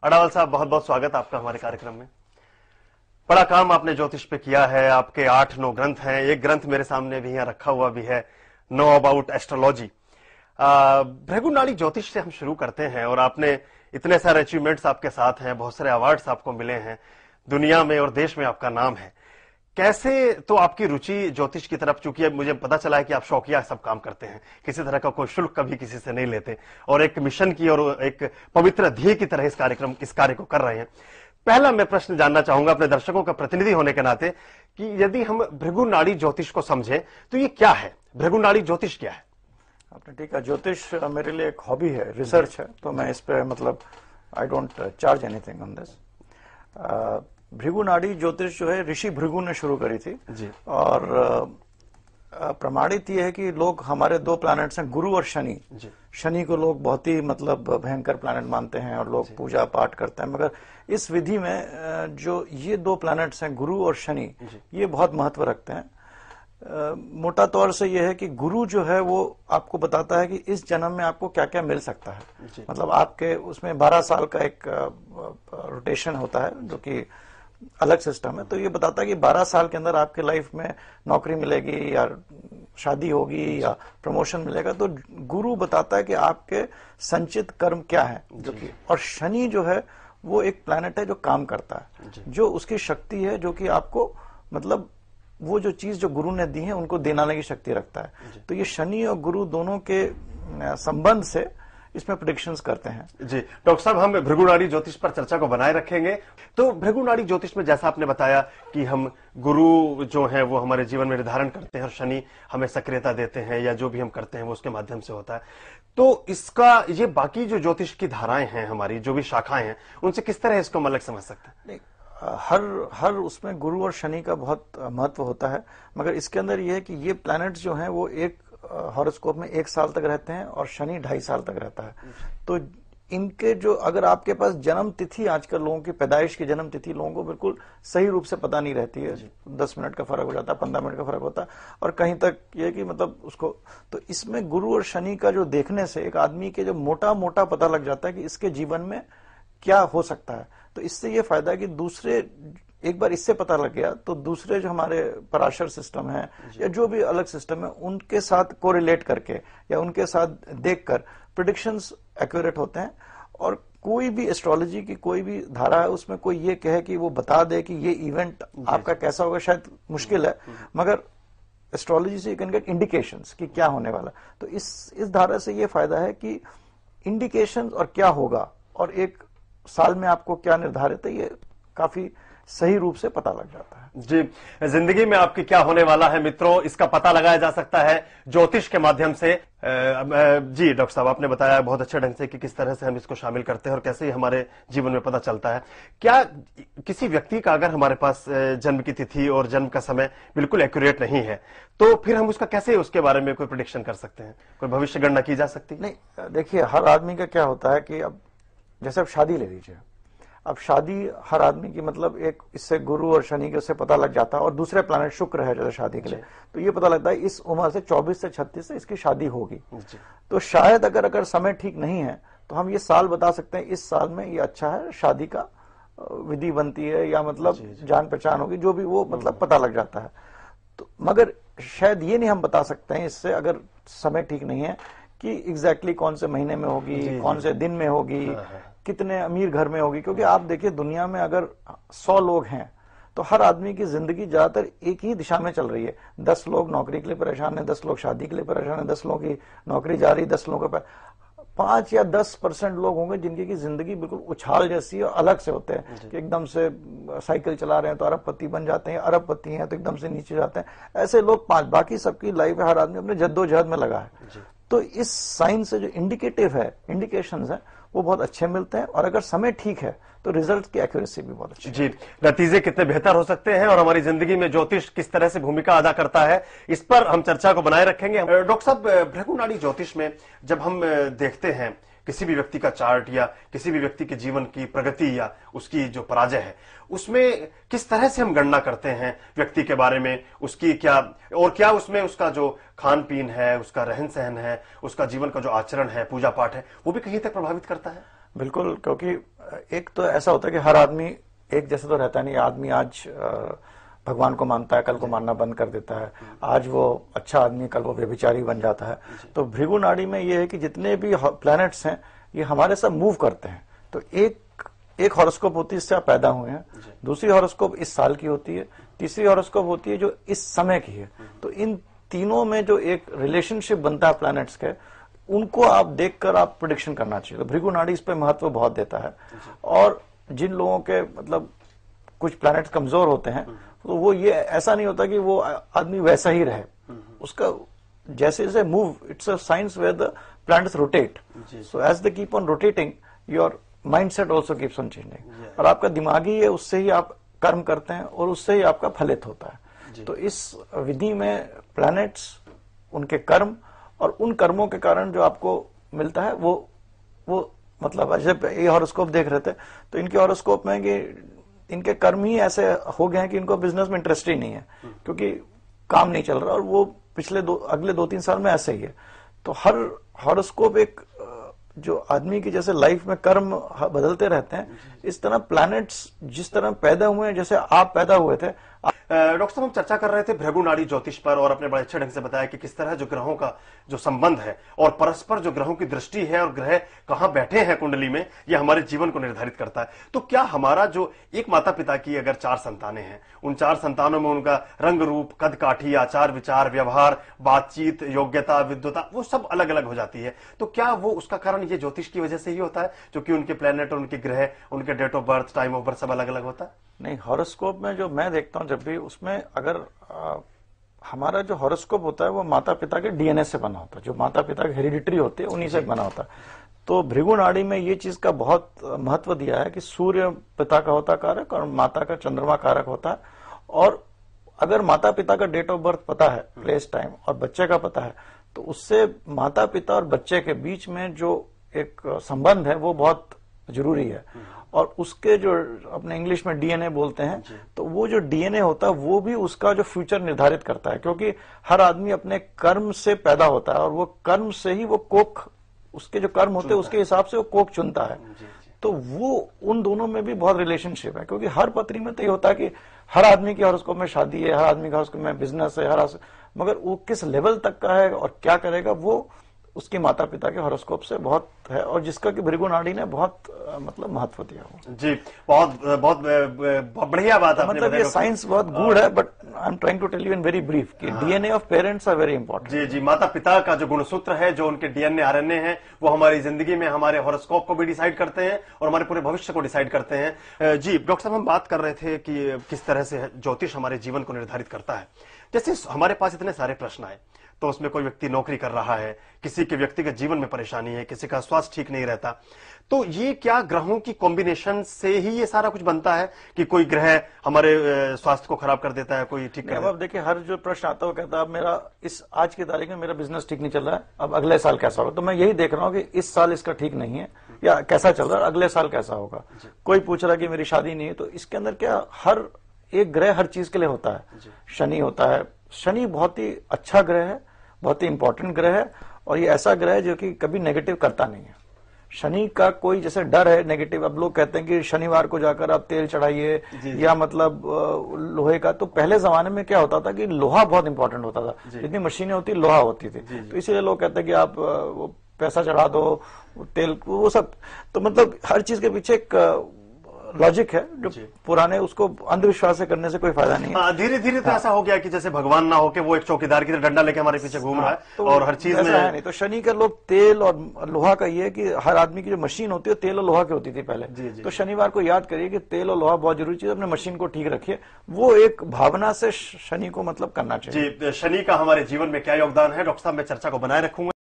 अडावाल साहब, बहुत बहुत स्वागत आपका हमारे कार्यक्रम में। बड़ा काम आपने ज्योतिष पे किया है। आपके 8-9 ग्रंथ हैं। एक ग्रंथ मेरे सामने भी यहाँ रखा हुआ भी है, नो अबाउट एस्ट्रोलॉजी। भृगु नाड़ी ज्योतिष से हम शुरू करते हैं और आपने इतने सारे अचीवमेंट्स आपके साथ हैं, बहुत सारे अवार्ड्स आपको मिले हैं, दुनिया में और देश में आपका नाम है। कैसे तो आपकी रुचि ज्योतिष की तरफ, चूंकि अब मुझे पता चला है कि आप शौकिया सब काम करते हैं, किसी तरह का कोई शुल्क कभी किसी से नहीं लेते और एक मिशन की और एक पवित्र ध्येय की तरह इस कार्य को कर रहे हैं। पहला मैं प्रश्न जानना चाहूंगा अपने दर्शकों का प्रतिनिधि होने के नाते कि यदि हम भृगु नाड़ी ज्योतिष को समझें तो ये क्या है? भृगु नाड़ी ज्योतिष क्या है? आपने ठीक है, ज्योतिष मेरे लिए एक हॉबी है, रिसर्च है, तो मैं इस पे मतलब I don't charge anything on this. Bhrigu नाड़ी ज्योतिष जो है ऋषि भृगु ने शुरू करी थी जी। और प्रमाणित ये है कि लोग, हमारे 2 प्लैनेट्स हैं, गुरु और शनि। शनि को लोग बहुत ही मतलब भयंकर प्लैनेट मानते हैं और लोग पूजा पाठ करते हैं, मगर इस विधि में जो ये 2 प्लैनेट्स हैं, गुरु और शनि, ये बहुत महत्व रखते हैं। मोटा तौर से ये है कि गुरु जो है वो आपको बताता है कि इस जन्म में आपको क्या क्या मिल सकता है। मतलब आपके उसमें 12 साल का एक रोटेशन होता है जो कि अलग सिस्टम है, तो ये बताता है कि 12 साल के अंदर आपके लाइफ में नौकरी मिलेगी या शादी होगी या प्रमोशन मिलेगा। तो गुरु बताता है कि आपके संचित कर्म क्या है जो कि, और शनि जो है वो एक प्लैनेट है जो काम करता है, जो उसकी शक्ति है, जो कि आपको मतलब वो जो चीज जो गुरु ने दी है उनको देने की शक्ति रखता है। तो ये शनि और गुरु दोनों के संबंध से इसमें प्रेडिक्शंस करते हैं। जी डॉक्टर साहब, हम भृगु नाड़ी ज्योतिष पर चर्चा को बनाए रखेंगे। तो भृगु नाड़ी ज्योतिष में जैसा आपने बताया कि हम गुरु जो हैं वो हमारे जीवन में निर्धारण करते हैं और शनि हमें सक्रियता देते हैं, या जो भी हम करते हैं वो उसके माध्यम से होता है। तो इसका ये बाकी जो ज्योतिष की धाराएं हैं, हमारी जो भी शाखाएं हैं, उनसे किस तरह इसको हम अलग समझ सकते हैं? हर उसमें गुरु और शनि का बहुत महत्व होता है, मगर इसके अंदर यह है कि ये प्लैनेट्स जो हैं वो एक हॉरोस्कोप में 1 साल तक रहते हैं और शनि 2.5 साल तक रहता है। तो इनके जो, अगर आपके पास जन्म तिथि, आजकल लोगों की पैदाइश की जन्म तिथि लोगों को बिल्कुल सही रूप से पता नहीं रहती है, 10 मिनट का फर्क हो जाता है, 15 मिनट का फर्क होता है, और कहीं तक ये कि मतलब उसको, तो इसमें गुरु और शनि का जो देखने से एक आदमी के जो मोटा मोटा पता लग जाता है कि इसके जीवन में क्या हो सकता है। तो इससे ये फायदा है कि दूसरे, एक बार इससे पता लग गया तो दूसरे जो हमारे पराशर सिस्टम है या जो भी अलग सिस्टम है उनके साथ कोरिलेट करके या उनके साथ देखकर प्रेडिक्शंस एक्यूरेट होते हैं। और कोई भी एस्ट्रोलॉजी की कोई भी धारा है उसमें कोई ये कहे कि वो बता दे कि ये इवेंट आपका कैसा होगा, शायद मुश्किल है, मगर एस्ट्रोलॉजी से यू कैन गेट इंडिकेशंस कि क्या होने वाला। तो इस धारा से ये फायदा है कि इंडिकेशंस और क्या होगा और एक साल में आपको क्या निर्धारित है, ये काफी सही रूप से पता लग जाता है। जी, जिंदगी में आपकी क्या होने वाला है मित्रों, इसका पता लगाया जा सकता है ज्योतिष के माध्यम से। जी डॉक्टर साहब, आपने बताया बहुत अच्छे ढंग से कि किस तरह से हम इसको शामिल करते हैं और कैसे हमारे जीवन में पता चलता है। क्या किसी व्यक्ति का अगर हमारे पास जन्म की तिथि और जन्म का समय बिल्कुल एक्यूरेट नहीं है तो फिर हम उसका कैसे, उसके बारे में कोई प्रेडिक्शन कर सकते हैं, कोई भविष्य गणना की जा सकती? नहीं, देखिए हर आदमी का क्या होता है कि अब जैसे अब शादी ले लीजिए, अब शादी हर आदमी की मतलब एक इससे गुरु और शनि के उससे पता लग जाता है, और दूसरे प्लैनेट शुक्र है जैसे शादी के लिए, तो ये पता लगता है इस उम्र से 24 से 36 से इसकी शादी होगी। तो शायद अगर समय ठीक नहीं है तो हम ये साल बता सकते हैं, इस साल में ये अच्छा है, शादी का विधि बनती है या मतलब जान पहचान होगी, जो भी वो मतलब पता लग जाता है। तो मगर शायद ये नहीं हम बता सकते हैं इससे, अगर समय ठीक नहीं है, कि एग्जैक्टली कौन से महीने में होगी, कौन से दिन में होगी, कितने अमीर घर में होगी। क्योंकि आप देखिए दुनिया में अगर 100 लोग हैं तो हर आदमी की जिंदगी ज्यादातर एक ही दिशा में चल रही है। 10 लोग नौकरी के लिए परेशान है, 10 लोग शादी के लिए परेशान है, 10 लोगों की नौकरी जा रही, 10 लोगों का 5 या 10% लोग होंगे जिनकी की जिंदगी बिल्कुल उछाल जैसी और अलग से होते हैं, कि एकदम से साइकिल चला रहे हैं तो अरबपति बन जाते हैं, अरबपति हैं तो एकदम से नीचे जाते हैं। ऐसे लोग 5, बाकी सबकी लाइफ है, हर आदमी अपने जद्दोजहद में लगा है। तो इस साइन से जो इंडिकेटिव है, इंडिकेशंस है, वो बहुत अच्छे मिलते हैं, और अगर समय ठीक है तो रिजल्ट की एक्यूरेसी भी बहुत अच्छी। जी, नतीजे कितने बेहतर हो सकते हैं और हमारी जिंदगी में ज्योतिष किस तरह से भूमिका अदा करता है, इस पर हम चर्चा को बनाए रखेंगे। डॉक्टर साहब, भृगु नाड़ी ज्योतिष में जब हम देखते हैं किसी भी व्यक्ति का चार्ट या किसी भी व्यक्ति के जीवन की प्रगति या उसकी जो पराजय है, उसमें किस तरह से हम गणना करते हैं व्यक्ति के बारे में, उसकी क्या, और क्या उसमें उसका जो खान पीन है, उसका रहन सहन है, उसका जीवन का जो आचरण है, पूजा पाठ है, वो भी कहीं तक प्रभावित करता है? बिल्कुल, क्योंकि एक तो ऐसा होता है कि हर आदमी एक जैसे तो रहता नहीं। आदमी आज भगवान को मानता है, कल को मानना बंद कर देता है। आज वो अच्छा आदमी, कल वो व्यभिचारी बन जाता है। तो भृगु नाड़ी में ये है कि जितने भी प्लैनेट्स हैं ये हमारे साथ मूव करते हैं। तो एक हॉरोस्कोप होती है इससे आप पैदा हुए हैं, दूसरी हॉरोस्कोप इस साल की होती है, तीसरी हॉरोस्कोप होती है जो इस समय की है। तो इन तीनों में जो एक रिलेशनशिप बनता है प्लैनेट्स के, उनको आप देखकर आप प्रेडिक्शन करना चाहिए। तो भृगु नाड़ी इस पे महत्व बहुत देता है। और जिन लोगों के मतलब कुछ प्लैनेट्स कमजोर होते हैं तो वो ये ऐसा नहीं होता कि वो आदमी वैसा ही रहे, उसका जैसे जैसे move, it's a science where the planets rotate. So as they keep on rotating your mindset also keeps on changing. और आपका दिमागी है, उससे ही आप कर्म करते हैं और उससे ही आपका फलित होता है। तो इस विधि में प्लैनेट्स, उनके कर्म और उन कर्मों के कारण जो आपको मिलता है वो मतलब जब ये हॉरोस्कोप देख रहे थे तो इनके हॉरोस्कोप में कि इनके कर्म ही ऐसे हो गए हैं कि इनको बिजनेस में इंटरेस्ट ही नहीं है, क्योंकि काम नहीं चल रहा। और वो पिछले अगले 2-3 साल में ऐसे ही है। तो हर हॉरोस्कोप एक जो आदमी की जैसे लाइफ में कर्म बदलते रहते हैं, इस तरह प्लैनेट्स जिस तरह पैदा हुए हैं, जैसे आप पैदा हुए थे। डॉक्टर साहब, हम चर्चा कर रहे थे भृगु नाड़ी ज्योतिष पर और अपने बड़े अच्छे ढंग से बताया कि किस तरह जो ग्रहों का जो संबंध है और परस्पर जो ग्रहों की दृष्टि है और ग्रह कहां बैठे हैं कुंडली में, यह हमारे जीवन को निर्धारित करता है। तो क्या हमारा जो एक माता पिता की अगर 4 संतानें हैं, उन 4 संतानों में उनका रंग रूप, कद काठी, आचार विचार, व्यवहार, बातचीत, योग्यता, विद्वता, वो सब अलग अलग हो जाती है। तो क्या वो उसका कारण ये ज्योतिष की वजह से ही होता है, जो कि उनके प्लेनेट और उनके ग्रह, उनके date of birth, time of birth सब अलग अलग होता है? नहीं, हॉरोस्कोप में जो मैं देखता हूं जब भी, उसमें अगर हमारा जो हॉरोस्कोप होता है वो माता पिता के डीएनए से बना होता है, जो माता पिता के हेरिडिटरी होते हैं उन्हीं से बना होता है। तो भृगु नाड़ी में ये चीज का बहुत महत्व दिया है कि सूर्य पिता का होता कारक और माता का चंद्रमा कारक होता है। और अगर माता पिता का डेट ऑफ बर्थ पता है, प्लेस, टाइम, और बच्चे का पता है, तो उससे माता पिता और बच्चे के बीच में जो एक संबंध है वो बहुत जरूरी है। और उसके जो अपने इंग्लिश में डीएनए बोलते हैं, तो वो जो डीएनए होता है वो भी उसका जो फ्यूचर निर्धारित करता है, क्योंकि हर आदमी अपने कर्म से पैदा होता है और वो कर्म से ही वो कोख, उसके जो कर्म होते हैं उसके हिसाब से वो कोख चुनता है। तो वो उन दोनों में भी बहुत रिलेशनशिप है, क्योंकि हर पत्री में तो ये होता है कि हर आदमी के हॉरोस्कोप में शादी है, हर आदमी का हॉरोस्कोप में बिजनेस है, मगर वो किस लेवल तक का है और क्या करेगा वो उसके माता पिता के हॉरोस्कोप से बहुत है। और जिसका कि भृगु नाड़ी ने बहुत मतलब महत्व दिया हो। जी, बहुत बढ़िया बात आपने मतलब ये साइंस बहुत गूढ़ है, but I am trying to tell you in very brief कि DNA of parents are very important. जी जी, माता पिता का जो गुणसूत्र है, जो उनके डीएनए आरएनए है, वो हमारी जिंदगी में हमारे हॉरोस्कोप को भी डिसाइड करते हैं और हमारे पूरे भविष्य को डिसाइड करते हैं। जी डॉक्टर साहब, हम बात कर रहे थे कि किस तरह से ज्योतिष हमारे जीवन को निर्धारित करता है। जैसे हमारे पास इतने सारे प्रश्न आए, तो उसमें कोई व्यक्ति नौकरी कर रहा है, किसी के व्यक्तिगत जीवन में परेशानी है, किसी का स्वास्थ्य ठीक नहीं रहता, तो ये क्या ग्रहों की कॉम्बिनेशन से ही ये सारा कुछ बनता है कि कोई ग्रह हमारे स्वास्थ्य को खराब कर देता है, कोई ठीक कर देता है? अब देखिए, हर जो प्रश्न आता है वो कहता है अब मेरा इस आज की तारीख में मेरा बिजनेस ठीक नहीं चल रहा है, अब अगले साल कैसा होगा। तो मैं यही देख रहा हूँ कि इस साल इसका ठीक नहीं है या कैसा चल रहा है, अगले साल कैसा होगा। कोई पूछ रहा है कि मेरी शादी नहीं है, तो इसके अंदर क्या हर एक ग्रह हर चीज के लिए होता है। शनि होता है, शनि बहुत ही अच्छा ग्रह है, बहुत ही इंपॉर्टेंट ग्रह है, और ये ऐसा ग्रह है जो कि कभी नेगेटिव करता नहीं है। शनि का कोई जैसे डर है नेगेटिव, अब लोग कहते हैं कि शनिवार को जाकर आप तेल चढ़ाइए या मतलब लोहे का। तो पहले जमाने में क्या होता था कि लोहा बहुत इंपॉर्टेंट होता था, जितनी मशीनें होती लोहा होती थी, तो इसीलिए लोग कहते हैं कि आप वो पैसा चढ़ा दो, तेल, वो सब। तो मतलब हर चीज के पीछे एक लॉजिक है जो पुराने, उसको अंधविश्वास से करने से कोई फायदा नहीं है। धीरे धीरे तो ऐसा हो गया कि जैसे भगवान ना हो के वो एक चौकीदार की तरह डंडा लेके हमारे पीछे घूम रहा है, तो और हर चीज में है नहीं। तो शनि के लोग तेल और लोहा का ये है कि हर आदमी की जो मशीन होती है तेल और लोहा की होती थी पहले। तो शनिवार को याद करिए कि तेल और लोहा बहुत जरूरी चीज, अपने मशीन को ठीक रखिए। वो एक भावना से शनि को मतलब करना चाहिए। जी, शनि का हमारे जीवन में क्या योगदान है, डॉक्टर साहब मैं चर्चा को बनाए रखूंगा।